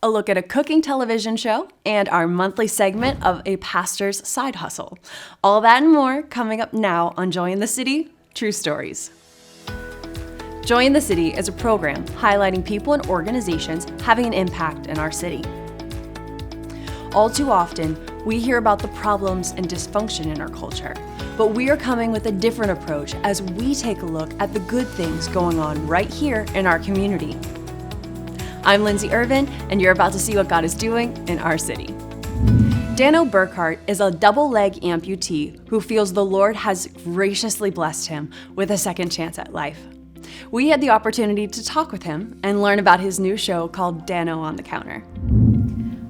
a look at a cooking television show, and our monthly segment of a pastor's side hustle. All that and more coming up now on Joy in the City, True Stories. Joy in the City is a program highlighting people and organizations having an impact in our city. All too often, we hear about the problems and dysfunction in our culture, but we are coming with a different approach as we take a look at the good things going on right here in our community. I'm Lindsay Irvin, and you're about to see what God is doing in our city. Dano Burkhart is a double-leg amputee who feels the Lord has graciously blessed him with a second chance at life. We had the opportunity to talk with him and learn about his new show called Dano on the Counter.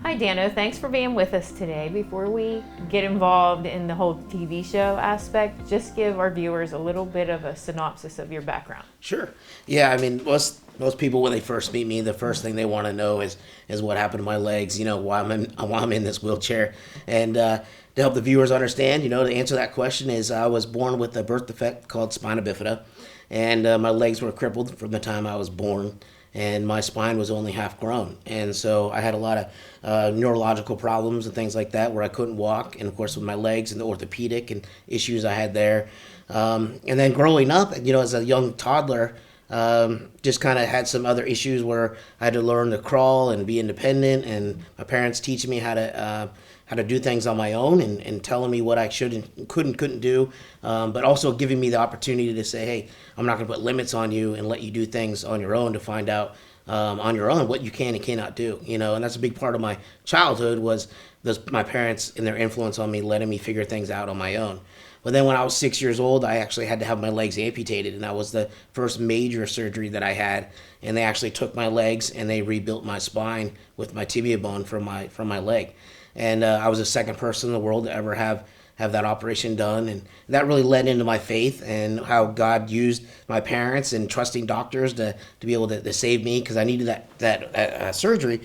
Hi Dano, thanks for being with us today. Before we get involved in the whole TV show aspect, just give our viewers a little bit of a synopsis of your background. Sure. Yeah, I mean, most people when they first meet me, the first thing they want to know is what happened to my legs, why I'm in this wheelchair. And to help the viewers understand, to answer that question is I was born with a birth defect called spina bifida, and my legs were crippled from the time I was born. And my spine was only half grown. And so I had a lot of neurological problems and things like that where I couldn't walk. And of course with my legs and the orthopedic and issues I had there. And then growing up, as a young toddler, just kind of had some other issues where I had to learn to crawl and be independent. And my parents teaching me how to do things on my own and telling me what I should and couldn't do, but also giving me the opportunity to say, hey, I'm not going to put limits on you and let you do things on your own to find out on your own what you can and cannot do. And that's a big part of my childhood was my parents and their influence on me letting me figure things out on my own. But then when I was 6 years old, I actually had to have my legs amputated, and that was the first major surgery that I had. And they actually took my legs and they rebuilt my spine with my tibia bone from my leg. And I was the second person in the world to ever have that operation done. And that really led into my faith and how God used my parents and trusting doctors to be able to save me, because I needed that surgery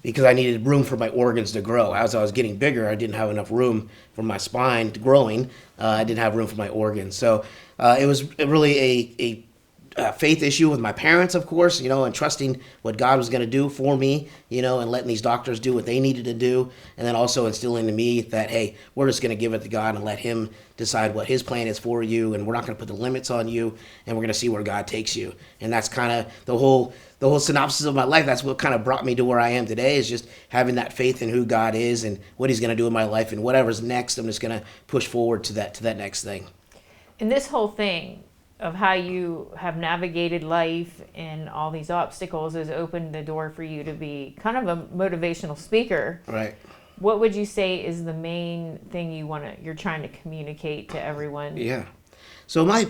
because I needed room for my organs to grow. As I was getting bigger, I didn't have enough room for my spine growing. I didn't have room for my organs. So it was really a faith issue with my parents, of course, and trusting what God was going to do for me, and letting these doctors do what they needed to do. And then also instilling in me that, hey, we're just going to give it to God and let him decide what his plan is for you. And we're not going to put the limits on you, and we're going to see where God takes you. And that's kind of the whole synopsis of my life. That's what kind of brought me to where I am today, is just having that faith in who God is and what he's going to do in my life, and whatever's next, I'm just going to push forward to that next thing. And this whole thing of how you have navigated life and all these obstacles has opened the door for you to be kind of a motivational speaker. Right. What would you say is the main thing you're trying to communicate to everyone? Yeah. So my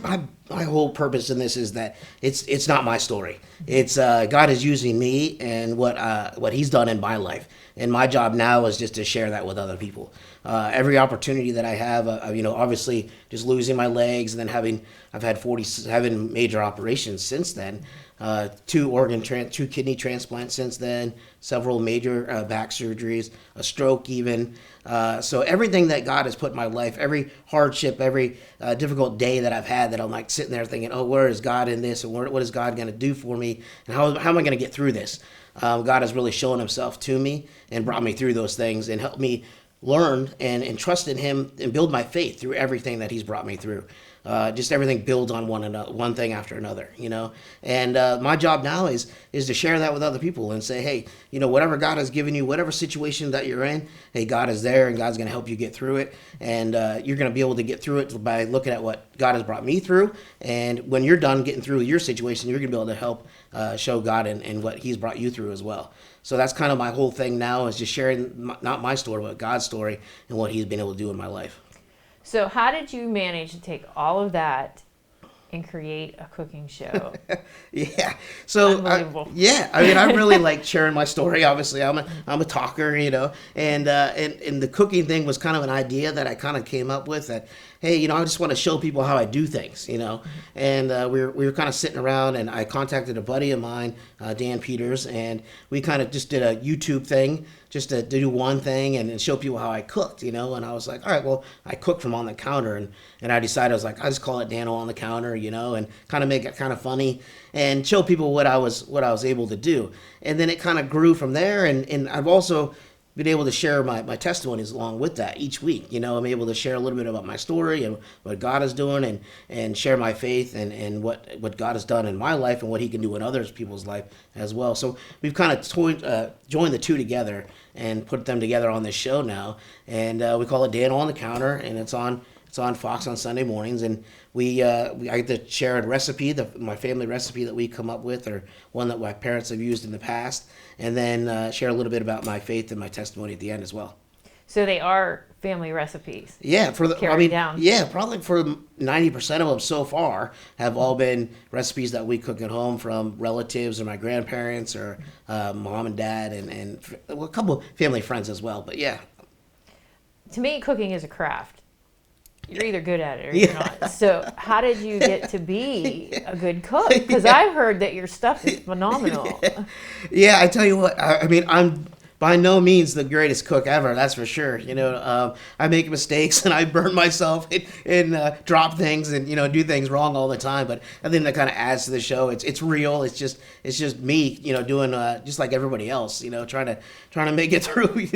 whole purpose in this is that it's not my story. It's God is using me and what he's done in my life. And my job now is just to share that with other people. Every opportunity that I have, obviously just losing my legs, and then I've had 47 major operations since then, 2 kidney transplants since then, several major back surgeries, a stroke even. So everything that God has put in my life, every hardship, every difficult day that I've had, that I'm like sitting there thinking, oh, where is God in this? And what is God going to do for me? And how am I going to get through this? God has really shown himself to me and brought me through those things and helped me learn and trust in him and build my faith through everything that he's brought me through. Just everything builds on one another, one thing after another, And my job now is to share that with other people and say, hey, whatever God has given you, whatever situation that you're in, hey, God is there and God's going to help you get through it. And you're going to be able to get through it by looking at what God has brought me through. And when you're done getting through your situation, you're going to be able to help show God and what he's brought you through as well. So that's kind of my whole thing now, is just sharing not my story, but God's story and what he's been able to do in my life. So how did you manage to take all of that and create a cooking show? Yeah. So unbelievable. I really like sharing my story. Obviously, I'm a talker, and the cooking thing was kind of an idea that I kind of came up with, that, hey, I just want to show people how I do things, And we were kind of sitting around, and I contacted a buddy of mine, Dan Peters, and we kind of just did a YouTube thing, just to do one thing and show people how I cooked, And I was like, all right, well, I cook from on the counter, and I decided, I was like, I just call it Dano on the counter, and kind of make it kind of funny and show people what I was able to do. And then it kind of grew from there. And I've also been able to share my testimonies along with that each week. I'm able to share a little bit about my story and what God is doing, and share my faith and what God has done in my life and what he can do in other people's life as well. So we've kind of joined the two together and put them together on this show now. And we call it Dano on the Counter, and it's on Fox on Sunday mornings. And I get to share a recipe, my family recipe that we come up with, or one that my parents have used in the past, and then share a little bit about my faith and my testimony at the end as well. So they are family recipes. Yeah, down. Yeah, probably for 90% of them so far have all been recipes that we cook at home from relatives or my grandparents or mom and dad and a couple of family friends as well. But yeah. To me, cooking is a craft. You're either good at it or you're not. So how did you get to be a good cook? Because I've heard that your stuff is phenomenal. Yeah, I tell you what, I mean, I'm by no means the greatest cook ever, that's for sure. I make mistakes and I burn myself and drop things and do things wrong all the time. But I think that kind of adds to the show. It's real. It's just me, doing just like everybody else. Trying to make it through.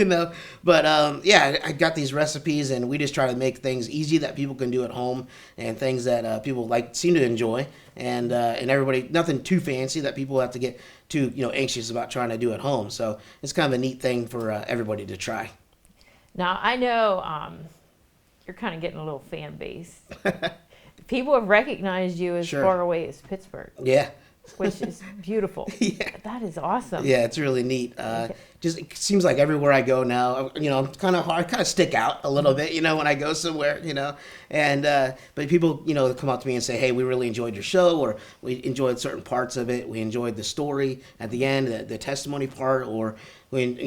But yeah, I got these recipes and we just try to make things easy that people can do at home and things that people seem to enjoy. And everybody, nothing too fancy that people have to get too anxious about trying to do at home. So it's kind of a neat thing for everybody to try. Now I know you're kind of getting a little fan base. People have recognized you as far away as Pittsburgh. Yeah. Which is beautiful. Yeah. That is awesome. Yeah, it's really neat. Just it seems like everywhere I go now, I'm kind of stick out a little bit, when I go somewhere, and but people, come up to me and say, hey, we really enjoyed your show, or we enjoyed certain parts of it. We enjoyed the story at the end, the testimony part, or when,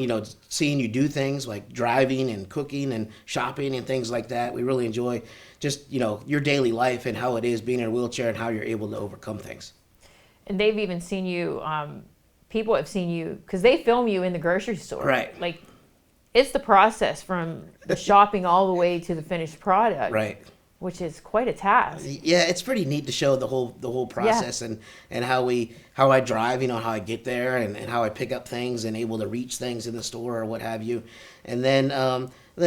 seeing you do things like driving and cooking and shopping and things like that. We really enjoy just, your daily life and how it is being in a wheelchair and how you're able to overcome things. And they've even seen you, people have seen you, because they film you in the grocery store. Right. Like, it's the process from the shopping all the way to the finished product. Right. Which is quite a task. Yeah, it's pretty neat to show the whole process and how I drive, how I get there and how I pick up things and able to reach things in the store or what have you. And then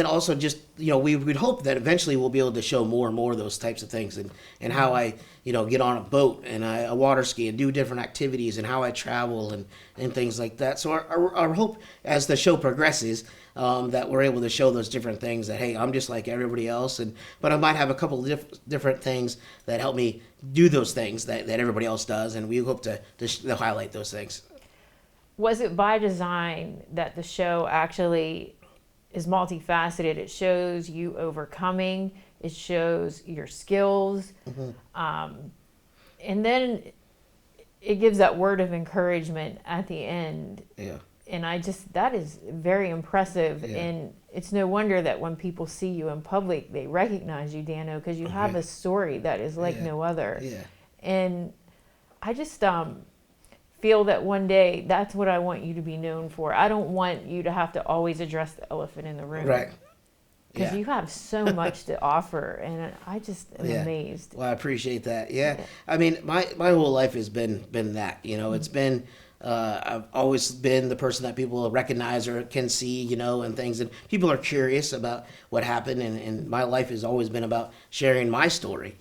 also just, we would hope that eventually we'll be able to show more and more of those types of things and how I, get on a boat and a water ski and do different activities and how I travel and things like that. So our hope as the show progresses, that we're able to show those different things that, hey, I'm just like everybody else, but I might have a couple of different things that help me do those things that everybody else does, and we hope to highlight those things. Was it by design that the show actually is multifaceted? It shows you overcoming, it shows your skills, and then it gives that word of encouragement at the end. Yeah. And that is very impressive. Yeah. And it's no wonder that when people see you in public, they recognize you, Dano, because you have a story that is like no other. Yeah. And I just feel that one day that's what I want you to be known for. I don't want you to have to always address the elephant in the room. Right. Because you have so much to offer, and I just am amazed. Well, I appreciate that. Yeah. I mean, my whole life has been that. It's been. I've always been the person that people recognize or can see, and things. And people are curious about what happened. And my life has always been about sharing my story,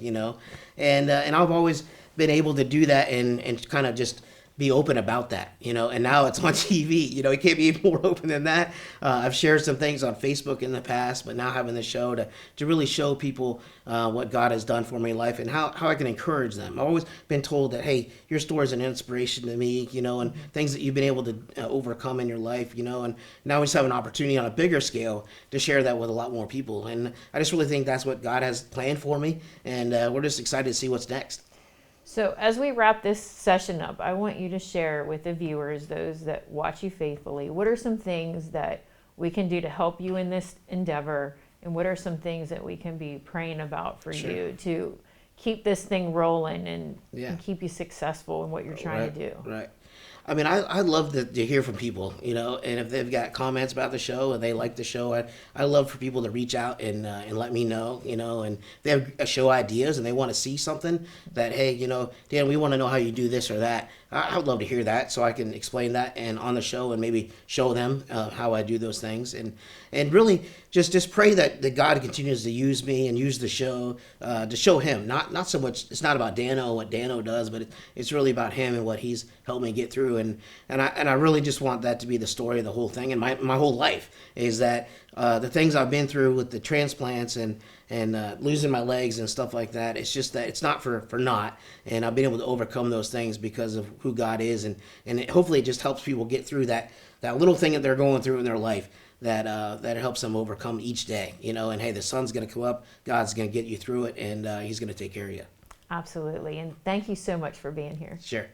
And I've always been able to do that and kind of just be open about that, and now it's on TV, you can't be more open than that. I've shared some things on Facebook in the past, but now having the show to really show people what God has done for me in life and how I can encourage them. I've always been told that, hey, your story is an inspiration to me, and things that you've been able to overcome in your life, and now we just have an opportunity on a bigger scale to share that with a lot more people. And I just really think that's what God has planned for me, and we're just excited to see what's next. So as we wrap this session up, I want you to share with the viewers, those that watch you faithfully, what are some things that we can do to help you in this endeavor, and what are some things that we can be praying about for you to keep this thing rolling and keep you successful in what you're trying to do? Right. I mean, I love to hear from people, and if they've got comments about the show and they like the show, I love for people to reach out and let me know, and if they have show ideas and they want to see something that, hey, Dan, we want to know how you do this or that. I would love to hear that so I can explain that and on the show and maybe show them how I do those things and really just pray that God continues to use me and use the show to show Him. Not so much. It's not about Dano, what Dano does, but it's really about Him and what He's helped me get through. And I really just want that to be the story of the whole thing. And my whole life is that the things I've been through with the transplants and losing my legs and stuff like that. It's just that it's not for naught, and I've been able to overcome those things because of who God is, and hopefully it just helps people get through that little thing that they're going through in their life. That helps them overcome each day, and hey, the sun's going to come up, God's going to get you through it, and He's going to take care of you. Absolutely, and thank you so much for being here. Sure.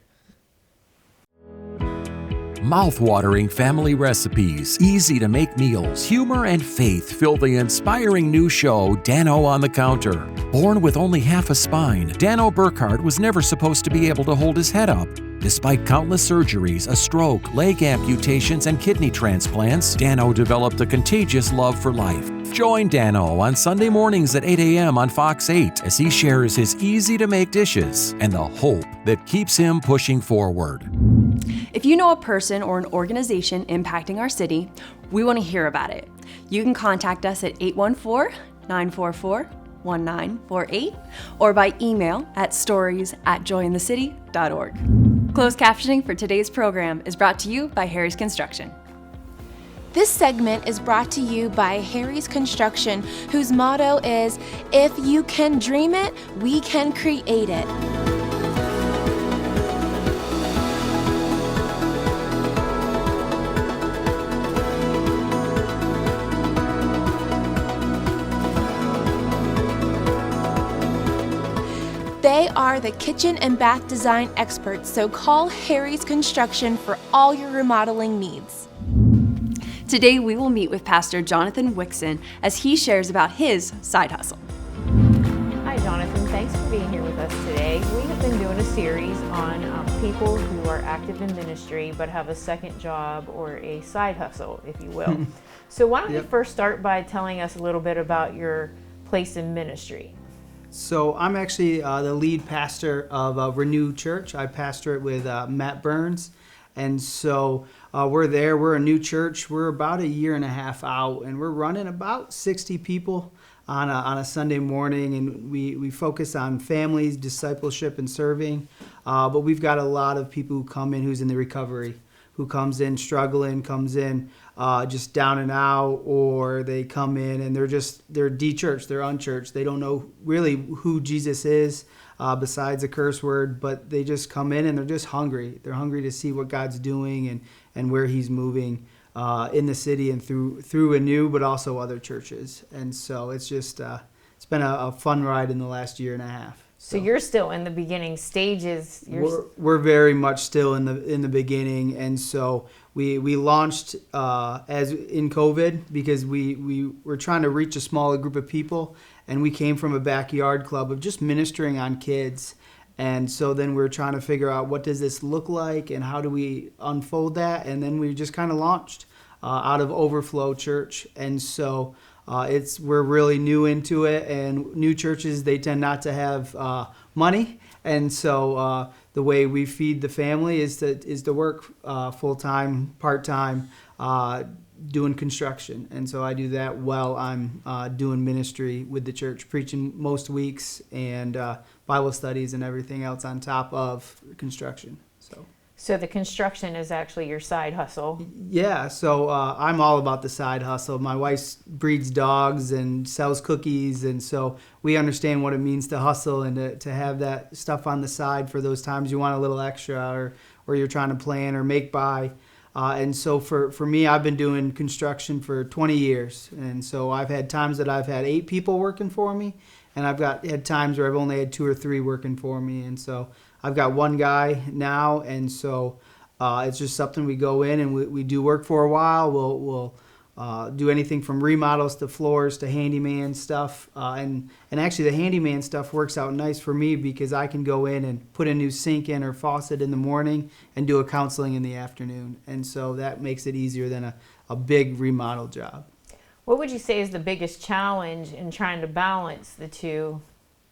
Mouth-watering family recipes, easy-to-make meals, humor, and faith fill the inspiring new show Dano on the Counter. Born with only half a spine, Dano Burkhardt was never supposed to be able to hold his head up. Despite countless surgeries, a stroke, leg amputations, and kidney transplants, Dano developed a contagious love for life. Join Dano on Sunday mornings at 8 a.m. on Fox 8 as he shares his easy-to-make dishes and the hope that keeps him pushing forward. If you know a person or an organization impacting our city, we want to hear about it. You can contact us at 814-944-1948 or by email at stories@joyinthecity.org. Closed captioning for today's program is brought to you by Harry's Construction. This segment is brought to you by Harry's Construction, whose motto is, "If you can dream it, we can create it." They are the kitchen and bath design experts, so call Harry's Construction for all your remodeling needs. Today we will meet with Pastor Jonathan Wixon as he shares about his side hustle. Hi, Jonathan. Thanks for being here with us today. We have been doing a series on people who are active in ministry but have a second job or a side hustle, if you will. So why don't you first start by telling us a little bit about your place in ministry? So I'm actually the lead pastor of Renew Church. I pastor it with Matt Burns. And so we're a new church. We're about a year and a half out, and we're running about 60 people on a Sunday morning. And we focus on families, discipleship, and serving. But we've got a lot of people who come in who's in the recovery, who comes in struggling, comes in just down and out, or they come in and they're de-churched, they're unchurched. They don't know really who Jesus is besides a curse word, but they just come in and they're just hungry. They're hungry to see what God's doing and where He's moving in the city and through Anew, but also other churches. And so it's just it's been a fun ride in the last year and a half. So you're still in the beginning stages. We're very much still in the beginning, and so we launched as in COVID because we were trying to reach a smaller group of people, and we came from a backyard club of just ministering on kids, and so then we were trying to figure out what does this look like and how do we unfold that, and then we just kind of launched out of Overflow Church, and so. We're really new into it, and new churches, they tend not to have money, and so the way we feed the family is to work full-time, part-time, doing construction, and so I do that while I'm doing ministry with the church, preaching most weeks, and Bible studies and everything else on top of construction. So the construction is actually your side hustle. Yeah, so I'm all about the side hustle. My wife breeds dogs and sells cookies, and so we understand what it means to hustle and to have that stuff on the side for those times you want a little extra or you're trying to plan or make by. And so for me, I've been doing construction for 20 years, and so I've had times that I've had 8 people working for me, and I've had times where I've only had 2 or 3 working for me, and so I've got one guy now, and so it's just something we go in and we do work for a while. We'll do anything from remodels to floors to handyman stuff. And actually the handyman stuff works out nice for me because I can go in and put a new sink in or faucet in the morning and do a counseling in the afternoon. And so that makes it easier than a big remodel job. What would you say is the biggest challenge in trying to balance the two?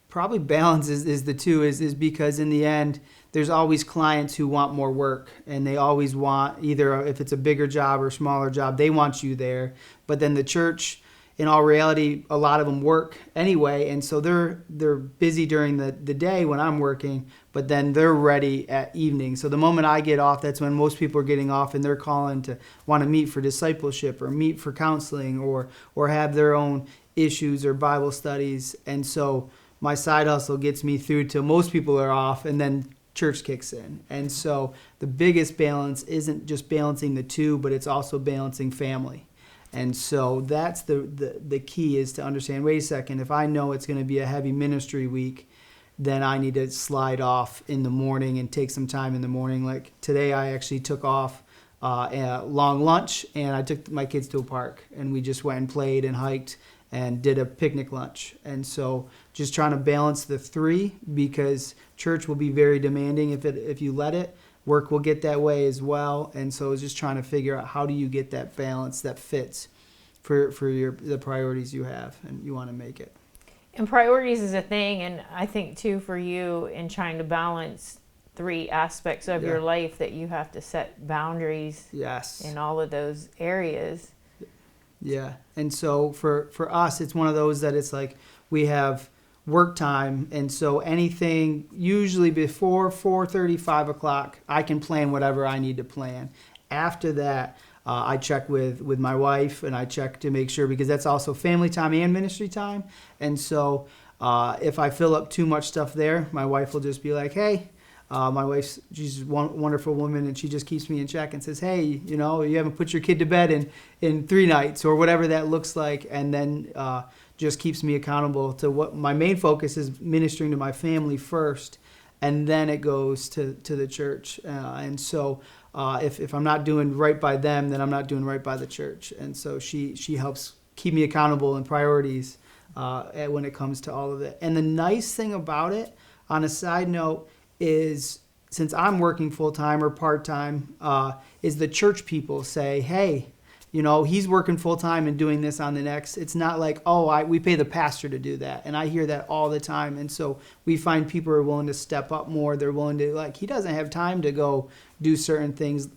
Probably balance is the two is because in the end, there's always clients who want more work, and they always want, either if it's a bigger job or smaller job, they want you there. But then the church, in all reality, a lot of them work anyway, and so they're busy during the day when I'm working, but then they're ready at evening. So the moment I get off, that's when most people are getting off, and they're calling to want to meet for discipleship or meet for counseling or have their own issues or Bible studies. And so my side hustle gets me through till most people are off, and then church kicks in. And so the biggest balance isn't just balancing the two, but it's also balancing family. And so that's the key, is to understand, wait a second, if I know it's going to be a heavy ministry week, then I need to slide off in the morning and take some time in the morning. Like today I actually took off a long lunch, and I took my kids to a park, and we just went and played and hiked and did a picnic lunch. And so just trying to balance the three, because church will be very demanding if you let it. Work will get that way as well. And so it's just trying to figure out, how do you get that balance that fits for the priorities you have and you want to make it. And priorities is a thing, and I think too for you in trying to balance three aspects of your life, that you have to set boundaries in all of those areas. Yeah. And so for us, it's one of those that it's like we have work time. And so anything usually before 4:30, 5 o'clock, I can plan whatever I need to plan. After that, I check with my wife, and I check to make sure, because that's also family time and ministry time. And so if I fill up too much stuff there, my wife will just be like, hey, she's a wonderful woman, and she just keeps me in check and says, hey, you haven't put your kid to bed in 3 nights, or whatever that looks like. And then just keeps me accountable to what my main focus is, ministering to my family first, and then it goes to the church. And so if I'm not doing right by them, then I'm not doing right by the church. And so she helps keep me accountable and priorities when it comes to all of it. And the nice thing about it, on a side note, is since I'm working full-time or part-time, is the church people say, hey, he's working full-time and doing this on the next. It's not like, we pay the pastor to do that. And I hear that all the time. And so we find people are willing to step up more. They're willing to, he doesn't have time to go do certain things,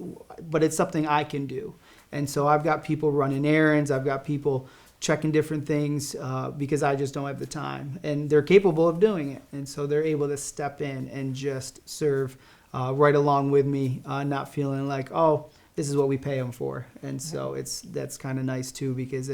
but it's something I can do. And so I've got people running errands. I've got people checking different things because I just don't have the time. And they're capable of doing it. And so they're able to step in and just serve right along with me, not feeling like, this is what we pay them for. And so that's kind of nice too, because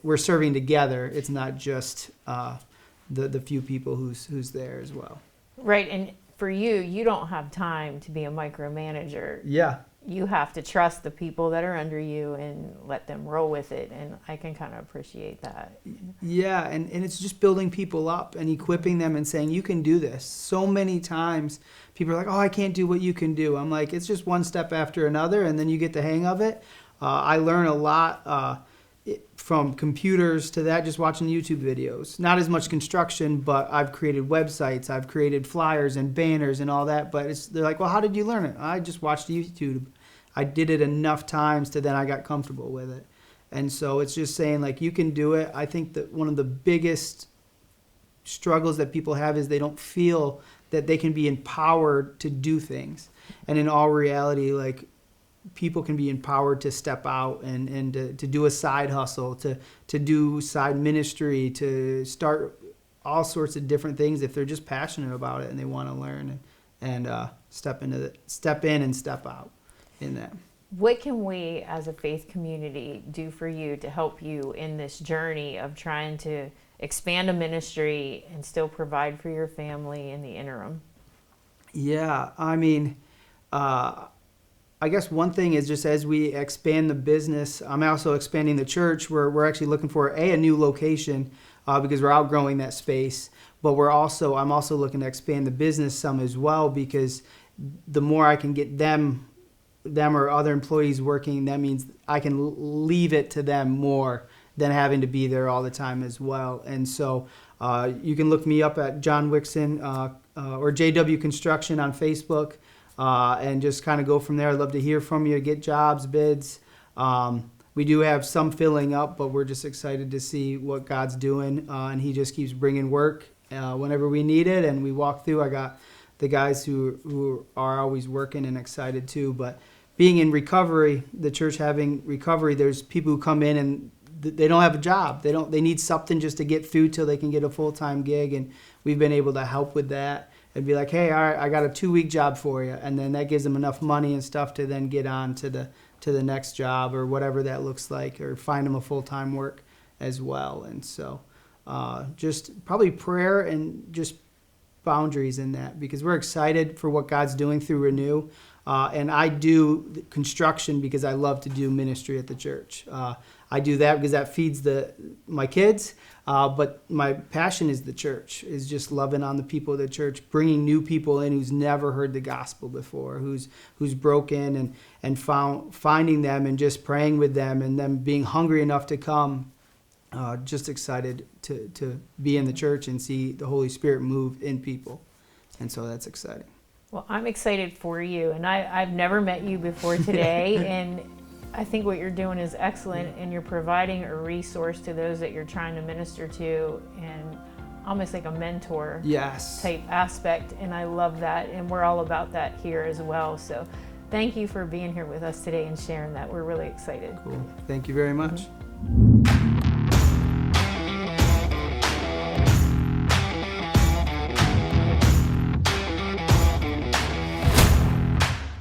we're serving together. It's not just the few people who's there as well. Right. And for you don't have time to be a micromanager. Yeah. You have to trust the people that are under you and let them roll with it. And I can kind of appreciate that. Yeah. And it's just building people up and equipping them and saying, you can do this. So many times people are like, I can't do what you can do. I'm like, it's just one step after another, and then you get the hang of it. I learn a lot from computers to that, just watching YouTube videos. Not as much construction, but I've created websites, I've created flyers and banners and all that. But they're like, well, how did you learn it? I just watched YouTube. I did it enough times to then I got comfortable with it. And so it's just saying, you can do it. I think that one of the biggest struggles that people have is they don't feel that they can be empowered to do things. And in all reality, people can be empowered to step out and to do a side hustle, to do side ministry, to start all sorts of different things if they're just passionate about it and they want to learn and step in and step out in that. What can we as a faith community do for you to help you in this journey of trying to expand a ministry and still provide for your family in the interim? Yeah, I mean, I guess one thing is just as we expand the business, I'm also expanding the church. We're actually looking for a new location because we're outgrowing that space. But I'm also looking to expand the business some as well, because the more I can get them them or other employees working, that means I can leave it to them more than having to be there all the time as well. And so you can look me up at John Wixon or JW Construction on Facebook and just kind of go from there. I'd love to hear from you, get jobs, bids. We do have some filling up, but we're just excited to see what God's doing. And he just keeps bringing work whenever we need it. And we walk through. I got the guys who are always working and excited too. But being in recovery, the church having recovery, there's people who come in and they don't have a job. They need something just to get through till they can get a full-time gig. And we've been able to help with that and be like, hey, all right, I got a 2-week job for you. And then that gives them enough money and stuff to then get on to the next job or whatever that looks like, or find them a full-time work as well. And so just probably prayer and just boundaries in that, because we're excited for what God's doing through Renew. And I do construction because I love to do ministry at the church. I do that because that feeds my kids, but my passion is the church, is just loving on the people of the church, bringing new people in who's never heard the gospel before, who's broken, and finding them and just praying with them and them being hungry enough to come. Just excited to be in the church and see the Holy Spirit move in people. And so that's exciting. Well, I'm excited for you, and I've never met you before today, and I think what you're doing is excellent, and you're providing a resource to those that you're trying to minister to, and almost like a mentor type aspect, and I love that, and we're all about that here as well. So thank you for being here with us today and sharing that. We're really excited. Cool. Thank you very much.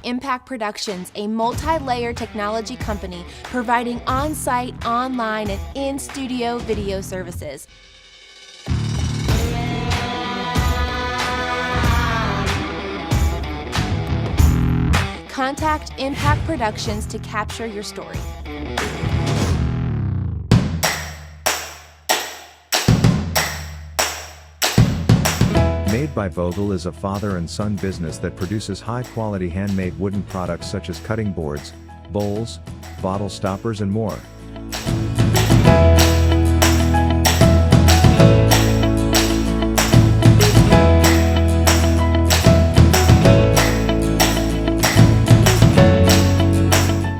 Impact Productions, a multi-layer technology company providing on-site, online, and in-studio video services. Contact Impact Productions to capture your story. Made by Vogel is a father and son business that produces high-quality handmade wooden products such as cutting boards, bowls, bottle stoppers, and more.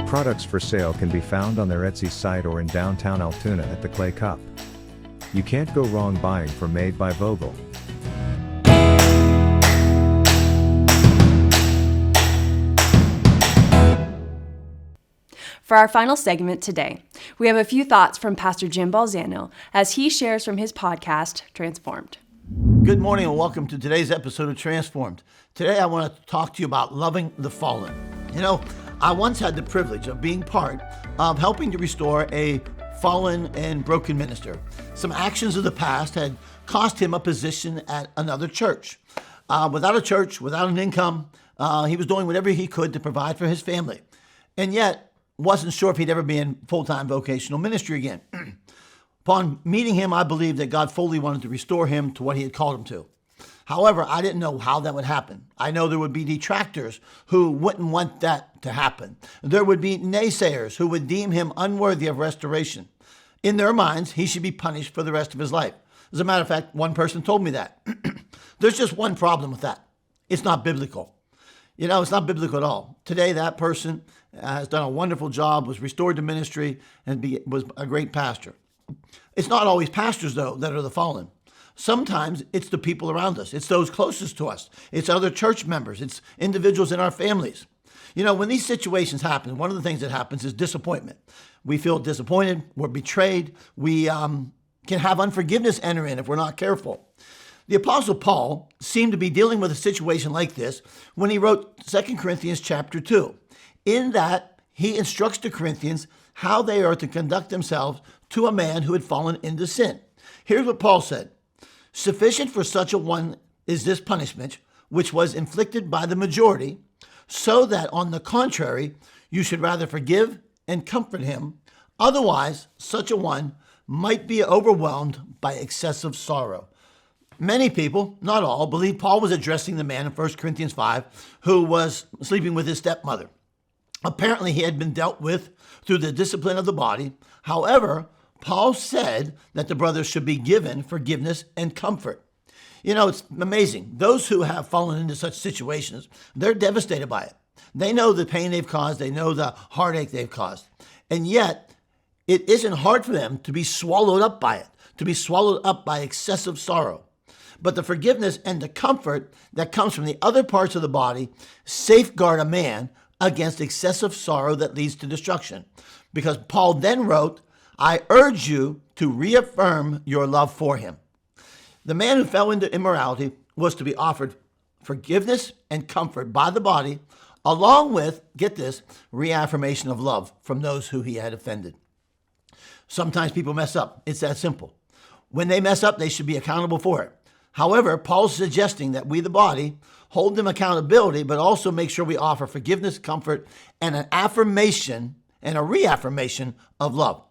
Products for sale can be found on their Etsy site or in downtown Altoona at the Clay Cup. You can't go wrong buying from Made by Vogel. For our final segment today, we have a few thoughts from Pastor Jim Balzano as he shares from his podcast, Transformed. Good morning and welcome to today's episode of Transformed. Today I want to talk to you about loving the fallen. You know, I once had the privilege of being part of helping to restore a fallen and broken minister. Some actions of the past had cost him a position at another church. Without a church, without an income, he was doing whatever he could to provide for his family. And yet, wasn't sure if he'd ever be in full-time vocational ministry again. Upon meeting him, I believed that God fully wanted to restore him to what he had called him to. However, I didn't know how that would happen. I know there would be detractors who wouldn't want that to happen. There would be naysayers who would deem him unworthy of restoration. In their minds, he should be punished for the rest of his life. As a matter of fact, one person told me that. There's just one problem with that. It's not biblical. You know, it's not biblical at all. Today, that person has done a wonderful job, was restored to ministry, and was a great pastor. It's not always pastors, though, that are the fallen. Sometimes it's the people around us. It's those closest to us. It's other church members. It's individuals in our families. You know, when these situations happen, one of the things that happens is disappointment. We feel disappointed. We're betrayed. We can have unforgiveness enter in if we're not careful. The Apostle Paul seemed to be dealing with a situation like this when he wrote 2 Corinthians chapter 2. In that, he instructs the Corinthians how they are to conduct themselves to a man who had fallen into sin. Here's what Paul said. Sufficient for such a one is this punishment, which was inflicted by the majority, so that on the contrary, you should rather forgive and comfort him. Otherwise, such a one might be overwhelmed by excessive sorrow. Many people, not all, believe Paul was addressing the man in 1 Corinthians 5 who was sleeping with his stepmother. Apparently, he had been dealt with through the discipline of the body. However, Paul said that the brothers should be given forgiveness and comfort. You know, it's amazing. Those who have fallen into such situations, they're devastated by it. They know the pain they've caused. They know the heartache they've caused. And yet, it isn't hard for them to be swallowed up by it, to be swallowed up by excessive sorrow. But the forgiveness and the comfort that comes from the other parts of the body safeguard a man against excessive sorrow that leads to destruction. Because Paul then wrote, I urge you to reaffirm your love for him. The man who fell into immorality was to be offered forgiveness and comfort by the body, along with, get this, reaffirmation of love from those who he had offended. Sometimes people mess up. It's that simple. When they mess up, they should be accountable for it. However, Paul's suggesting that we, the body, hold them accountability, but also make sure we offer forgiveness, comfort, and an affirmation and a reaffirmation of love.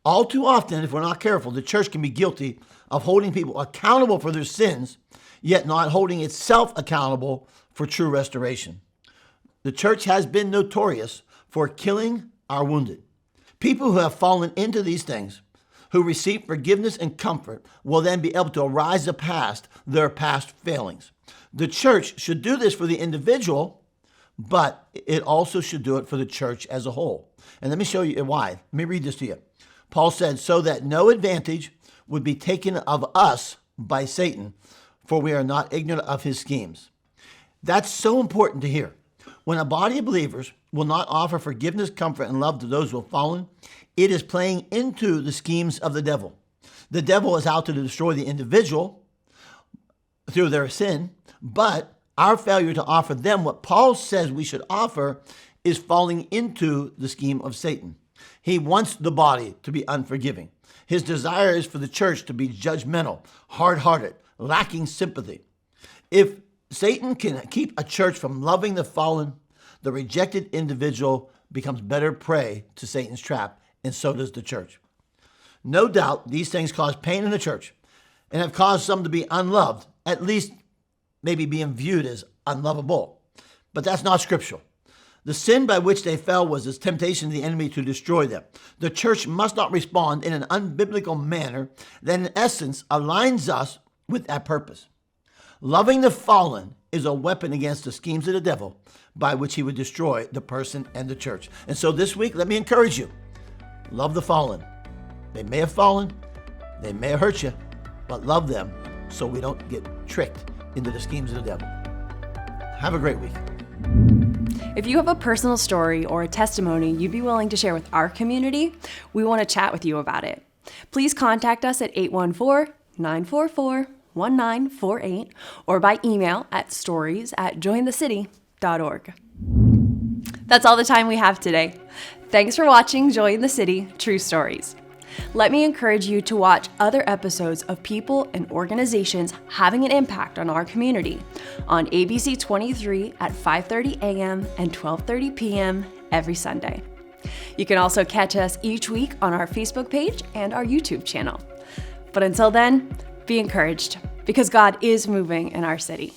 All too often, if we're not careful, the church can be guilty of holding people accountable for their sins, yet not holding itself accountable for true restoration. The church has been notorious for killing our wounded. People who have fallen into these things, who receive forgiveness and comfort, will then be able to rise past their past failings. The church should do this for the individual, but it also should do it for the church as a whole. And let me show you why. Let me read this to you. Paul said, so that no advantage would be taken of us by Satan, for we are not ignorant of his schemes. That's so important to hear. When a body of believers will not offer forgiveness, comfort, and love to those who have fallen, it is playing into the schemes of the devil. The devil is out to destroy the individual through their sin, but our failure to offer them what Paul says we should offer is falling into the scheme of Satan. He wants the body to be unforgiving. His desire is for the church to be judgmental, hard-hearted, lacking sympathy. If Satan can keep a church from loving the fallen, the rejected individual becomes better prey to Satan's trap, and so does the church. No doubt these things cause pain in the church and have caused some to be unloved, at least maybe being viewed as unlovable. But that's not scriptural. The sin by which they fell was this temptation of the enemy to destroy them. The church must not respond in an unbiblical manner that in essence aligns us with that purpose. Loving the fallen is a weapon against the schemes of the devil by which he would destroy the person and the church. And so this week, let me encourage you. Love the fallen. They may have fallen, they may have hurt you, but love them so we don't get tricked into the schemes of the devil. Have a great week. If you have a personal story or a testimony you'd be willing to share with our community, we want to chat with you about it. Please contact us at 814-944-1948 or by email at stories@jointhecity.org. That's all the time we have today. Thanks for watching Join the City True Stories. Let me encourage you to watch other episodes of people and organizations having an impact on our community on ABC 23 at 5:30 a.m. and 12:30 p.m. every Sunday. You can also catch us each week on our Facebook page and our YouTube channel. But until then, be encouraged because God is moving in our city.